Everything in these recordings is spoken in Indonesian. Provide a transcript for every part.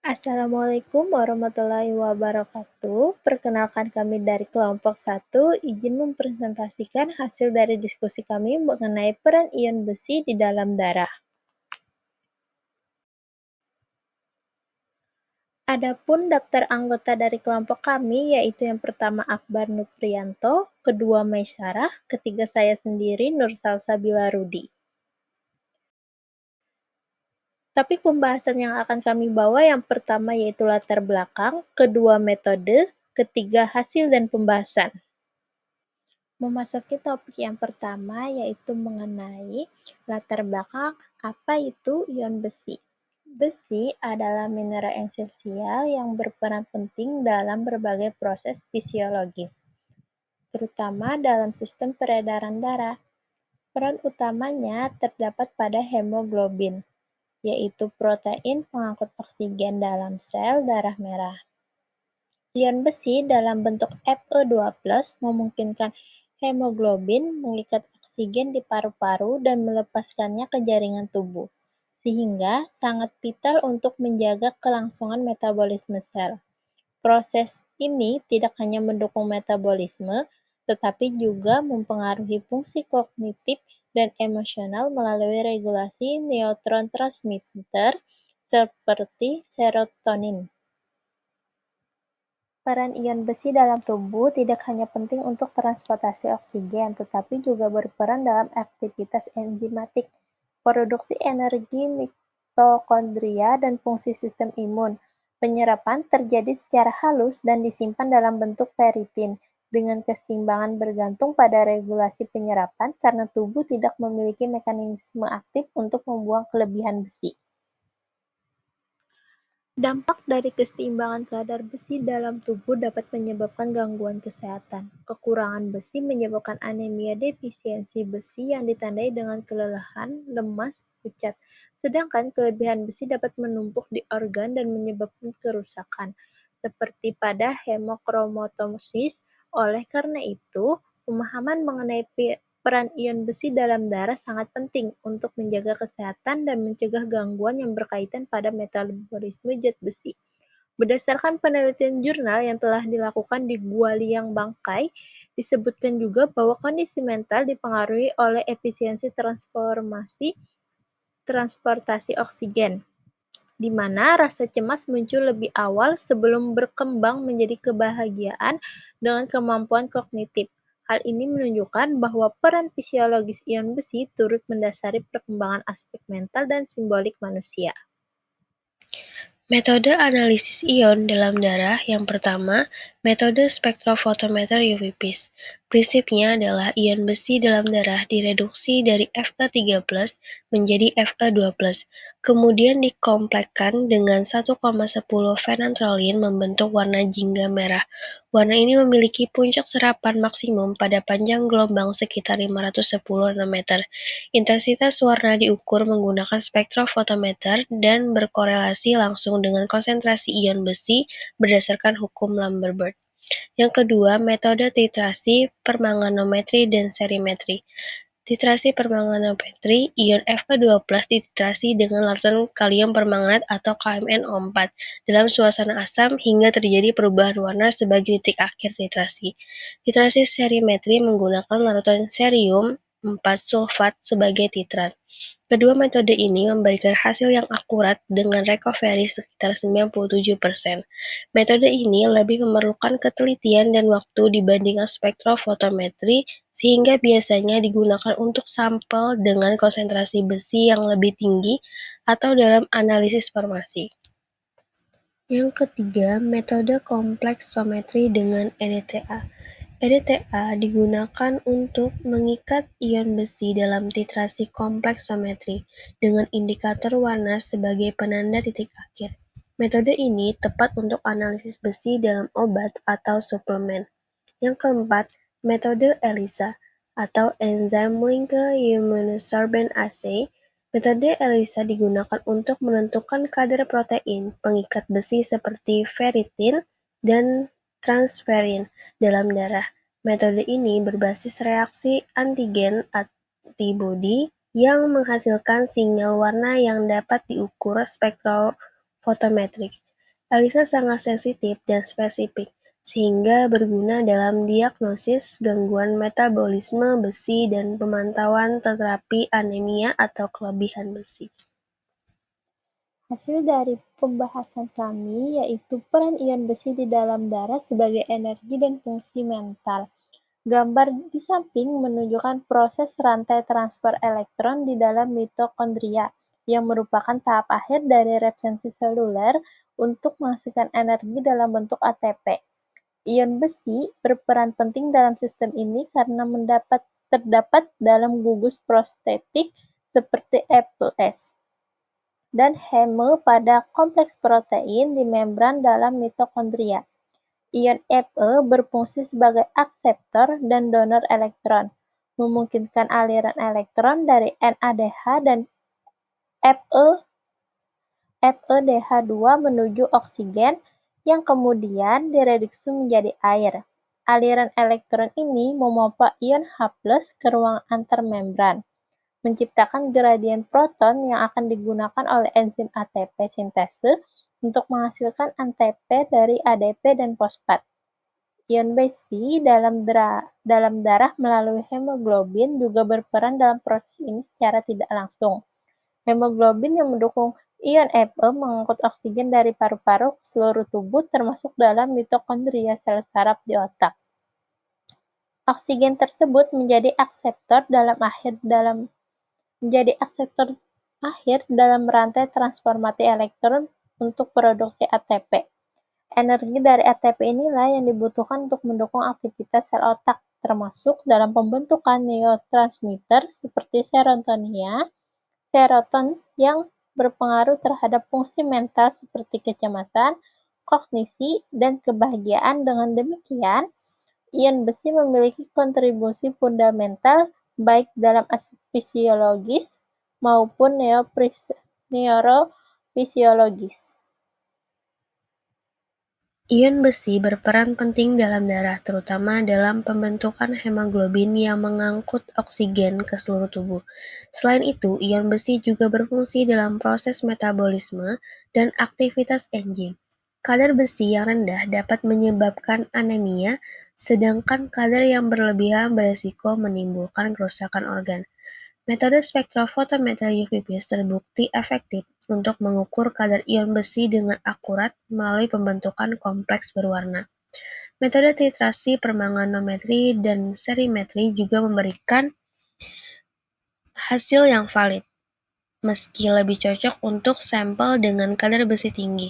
Assalamualaikum warahmatullahi wabarakatuh. Perkenalkan kami dari kelompok 1, izin mempresentasikan hasil dari diskusi kami mengenai peran ion besi di dalam darah. Adapun daftar anggota dari kelompok kami yaitu yang pertama Akbar Nuprianto, kedua Maisyarah, ketiga saya sendiri Nur Salsabila Rudi. Topik pembahasan yang akan kami bawa yang pertama yaitu latar belakang, kedua metode, ketiga hasil dan pembahasan. Memasuki topik yang pertama yaitu mengenai latar belakang apa itu ion besi. Besi adalah mineral esensial yang berperan penting dalam berbagai proses fisiologis, terutama dalam sistem peredaran darah. Peran utamanya terdapat pada hemoglobin, yaitu protein pengangkut oksigen dalam sel darah merah. Ion besi dalam bentuk Fe2+ memungkinkan hemoglobin mengikat oksigen di paru-paru dan melepaskannya ke jaringan tubuh, sehingga sangat vital untuk menjaga kelangsungan metabolisme sel. Proses ini tidak hanya mendukung metabolisme, tetapi juga mempengaruhi fungsi kognitif dan emosional melalui regulasi neurotransmitter seperti serotonin. Peran ion besi dalam tubuh tidak hanya penting untuk transportasi oksigen, tetapi juga berperan dalam aktivitas enzimatik, produksi energi mitokondria, dan fungsi sistem imun. Penyerapan terjadi secara halus dan disimpan dalam bentuk ferritin, dengan keseimbangan bergantung pada regulasi penyerapan karena tubuh tidak memiliki mekanisme aktif untuk membuang kelebihan besi. Dampak dari keseimbangan kadar besi dalam tubuh dapat menyebabkan gangguan kesehatan. Kekurangan besi menyebabkan anemia defisiensi besi yang ditandai dengan kelelahan, lemas, pucat. Sedangkan kelebihan besi dapat menumpuk di organ dan menyebabkan kerusakan, seperti pada hemochromatosis. Oleh karena itu, pemahaman mengenai peran ion besi dalam darah sangat penting untuk menjaga kesehatan dan mencegah gangguan yang berkaitan pada metabolisme zat besi. Berdasarkan penelitian jurnal yang telah dilakukan di Gualiang Bangkai, disebutkan juga bahwa kondisi mental dipengaruhi oleh efisiensi transportasi oksigen, di mana rasa cemas muncul lebih awal sebelum berkembang menjadi kebahagiaan dengan kemampuan kognitif. Hal ini menunjukkan bahwa peran fisiologis ion besi turut mendasari perkembangan aspek mental dan simbolik manusia. Metode analisis ion dalam darah yang pertama, metode spektrofotometer UV-Vis. Prinsipnya adalah ion besi dalam darah direduksi dari Fe3+ menjadi Fe2+, kemudian dikomplekkan dengan 1,10 fenantrolin membentuk warna jingga merah. Warna ini memiliki puncak serapan maksimum pada panjang gelombang sekitar 510 nanometer. Intensitas warna diukur menggunakan spektrofotometer dan berkorelasi langsung dengan konsentrasi ion besi berdasarkan hukum Lambert. Yang kedua, metode titrasi permanganometri dan serimetri. Titrasi permanganometri, ion Fe2+ dititrasi dengan larutan kalium permanganat atau KMnO4 dalam suasana asam hingga terjadi perubahan warna sebagai titik akhir titrasi. Titrasi serimetri menggunakan larutan cerium 4 sulfat sebagai titrat. Kedua metode ini memberikan hasil yang akurat dengan recovery sekitar 97%. Metode ini lebih memerlukan ketelitian dan waktu dibandingkan spektrofotometri, sehingga biasanya digunakan untuk sampel dengan konsentrasi besi yang lebih tinggi atau dalam analisis formasi. Yang ketiga, metode kompleksometri dengan EDTA. EDTA digunakan untuk mengikat ion besi dalam titrasi kompleksometri dengan indikator warna sebagai penanda titik akhir. Metode ini tepat untuk analisis besi dalam obat atau suplemen. Yang keempat, metode ELISA atau Enzyme Linked Immunosorbent Assay. Metode ELISA digunakan untuk menentukan kadar protein pengikat besi seperti ferritin dan transferin dalam darah. Metode ini berbasis reaksi antigen-antibodi yang menghasilkan sinyal warna yang dapat diukur spektrofotometrik. ELISA sangat sensitif dan spesifik, sehingga berguna dalam diagnosis gangguan metabolisme besi dan pemantauan terapi anemia atau kelebihan besi. Hasil dari pembahasan kami yaitu peran ion besi di dalam darah sebagai energi dan fungsi mental. Gambar di samping menunjukkan proses rantai transfer elektron di dalam mitokondria, yang merupakan tahap akhir dari resepsi seluler untuk menghasilkan energi dalam bentuk ATP. Ion besi berperan penting dalam sistem ini karena terdapat dalam gugus prostetik seperti EPS dan heme pada kompleks protein di membran dalam mitokondria. Ion Fe berfungsi sebagai akseptor dan donor elektron, memungkinkan aliran elektron dari NADH dan FeDH2 menuju oksigen yang kemudian direduksi menjadi air. Aliran elektron ini memompa ion H+ ke ruang antarmembran, menciptakan gradien proton yang akan digunakan oleh enzim ATP sintase untuk menghasilkan ATP dari ADP dan fosfat. Ion besi dalam darah melalui hemoglobin juga berperan dalam proses ini secara tidak langsung. Hemoglobin yang mendukung ion Fe mengangkut oksigen dari paru-paru ke seluruh tubuh termasuk dalam mitokondria sel saraf di otak. Oksigen tersebut menjadi akseptor akhir dalam rantai transformasi elektron untuk produksi ATP. Energi dari ATP inilah yang dibutuhkan untuk mendukung aktivitas sel otak, termasuk dalam pembentukan neurotransmitter seperti serotonin yang berpengaruh terhadap fungsi mental seperti kecemasan, kognisi, dan kebahagiaan. Dengan demikian, ion besi memiliki kontribusi fundamental baik dalam aspek fisiologis maupun neurofisiologis. Ion besi berperan penting dalam darah, terutama dalam pembentukan hemoglobin yang mengangkut oksigen ke seluruh tubuh. Selain itu, ion besi juga berfungsi dalam proses metabolisme dan aktivitas enzim. Kadar besi yang rendah dapat menyebabkan anemia, sedangkan kadar yang berlebihan beresiko menimbulkan kerusakan organ. Metode spektrofotometri UV-Vis terbukti efektif untuk mengukur kadar ion besi dengan akurat melalui pembentukan kompleks berwarna. Metode titrasi permanganometri dan serimetri juga memberikan hasil yang valid, meski lebih cocok untuk sampel dengan kadar besi tinggi.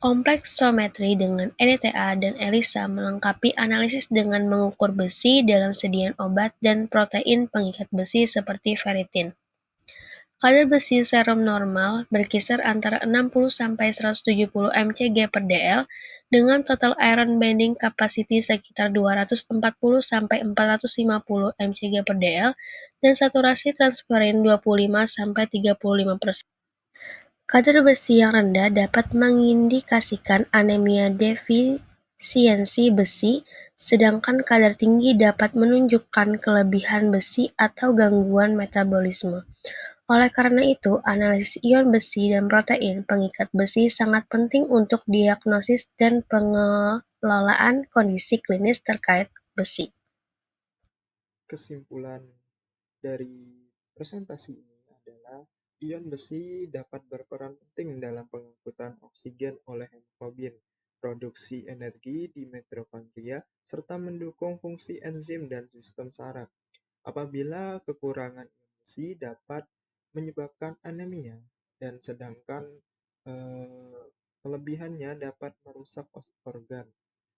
Kompleksometri dengan EDTA dan ELISA melengkapi analisis dengan mengukur besi dalam sediaan obat dan protein pengikat besi seperti ferritin. Kadar besi serum normal berkisar antara 60–170 mcg/dl dengan total iron binding capacity sekitar 240–450 mcg/dl dan saturasi transferin 25–35%. Kadar besi yang rendah dapat mengindikasikan anemia defisiensi besi, sedangkan kadar tinggi dapat menunjukkan kelebihan besi atau gangguan metabolisme. Oleh karena itu, analisis ion besi dan protein pengikat besi sangat penting untuk diagnosis dan pengelolaan kondisi klinis terkait besi. Kesimpulan dari presentasi ini adalah ion besi dapat berperan penting dalam pengangkutan oksigen oleh hemoglobin, produksi energi di mitokondria, serta mendukung fungsi enzim dan sistem saraf. Apabila kekurangan ion besi dapat menyebabkan anemia, dan sedangkan kelebihannya dapat merusak organ.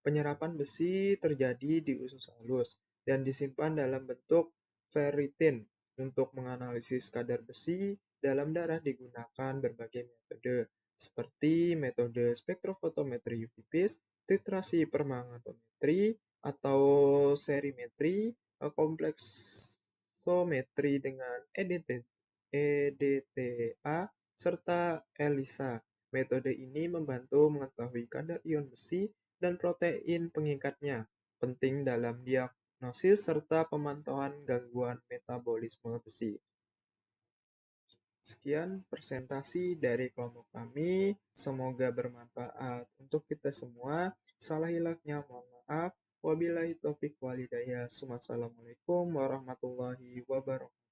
Penyerapan besi terjadi di usus halus dan disimpan dalam bentuk ferritin. Untuk menganalisis kadar besi dalam darah digunakan berbagai metode, seperti metode spektrofotometri UV-Vis, titrasi permanganometri atau serimetri, kompleksometri dengan EDTA, serta ELISA. Metode ini membantu mengetahui kadar ion besi dan protein pengikatnya, penting dalam diagnosis serta pemantauan gangguan metabolisme besi. Sekian presentasi dari kelompok kami, semoga bermanfaat untuk kita semua. Salah hilafnya mohon maaf. Wabillahi taufiq walhidayah. Wassalamualaikum warahmatullahi wabarakatuh.